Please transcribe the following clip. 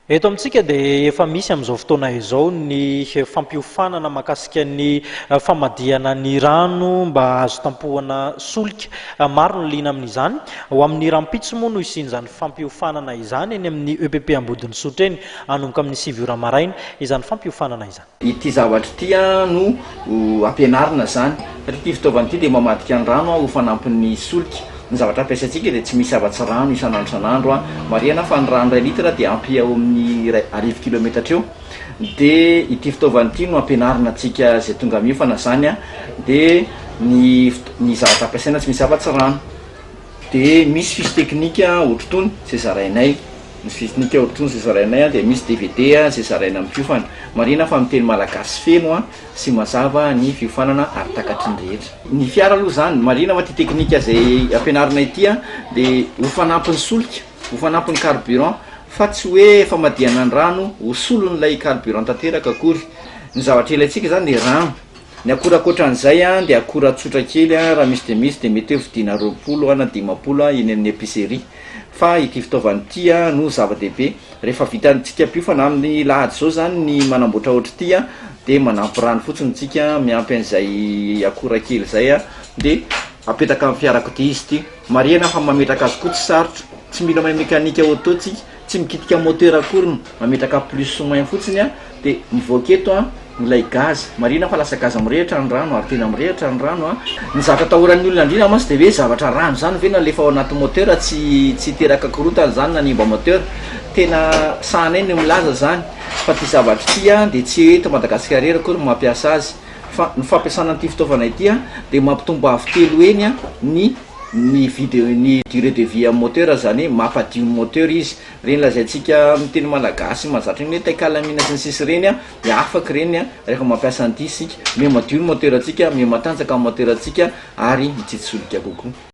Eto amintsika dia efa misy amin'izao fotoana izao ny fampiofanana makasika ny famadihana ny rano mba azo tapohana solika. Maro no liana amin'izany. Ho amin'ny Rahampitso moa no isian'izany fampiofanana izany eny amin'ny EPP Ambodin'Isotry eny anomboka amin'ny 7 maraina izany fampiofanana izany. Ity zavatra ity no ampianarina zany. Ity fitaovana ity dia mamadika ny rano ho fanampin'ny solika. Ny zavatra ampiasaintsika dia tsy misy avatsy rano isan'andro. Marihana fa ny rano 2 litra dia ampy ao amin'ny 10 kilometatra eo. Dia ity fitaovana ity no ampianarina antsika izay tonga miofana zany dia ny zavatra ampiasaina tsy misy avatsy rano. Dia misy fiche teknika ohatrotony izay zarainay. Misy fiche teknika ohatrotony izay zarainay dia misy DVD izay zaraina amin'ny fiofana. Marihana fa miteny malagasy feno sy mazava ny fiofanana ary takatry ny rehetra. Ny fiara aloha zany, marihana fa ty teknika izay ampianarina ity dia ho fanampin'ny solika, ho fanampin'ny carburant, fa tsy hoe famadihana ny rano ho solon'ilay carburant tanteraka akory. Ny zavatra ilaintsika zany dia rano. Ny akora ankoatran'izay dia akora tsotra kely raha misy dia mety hoe vidiana 20 na 50 eny amin'ny épicerie. Fa ity fitaovana ity no zava-dehibe. Rehefa vitantsika piofana amin'ny lahady zao zany ny manamboatra ohatry ity dia manampy rano fotsiny tsika miampy an'izay akora kely zay dia apetaka amin'ny fiarakodia izy ity. Marihana fa mametraka azy koa tsy sarotra, tsy mila mahay mekanika auto tsika, tsy mikitika moteur akory, mametraka plus sy moins fotsiny dia mivoaka eto ilay gaz. Marihana fa lasa gaz mirehitra ny rano ary tena mirehitra ny rano. Ny zavatra atahoran'ny olona indrindra mas dia hoe zavatra rano zany ve na lefa ao anaty moteur tsy teraka korotana zany nanimba moteur. Tena sahanay ny milaza zany fa ty zavatra ity dia tsy eto Madagasikara ery akory mampiasa azy, fa ny fampiasana an'ity fitaovana ity dia mampitombo avy 3 eny ny durée de vie amin'ny moteur zany mampadio moteur izy. Reny lazaintsika amin'ny teny malagasy mazatra ny hoe taikalamina sy ny sisy reny dia afaka reny rehefa mampiasa an'ity isika. Mia madio ny moteur antsika, mia matanjaka ny moteur antsika ary mitsitsy solika kokoa.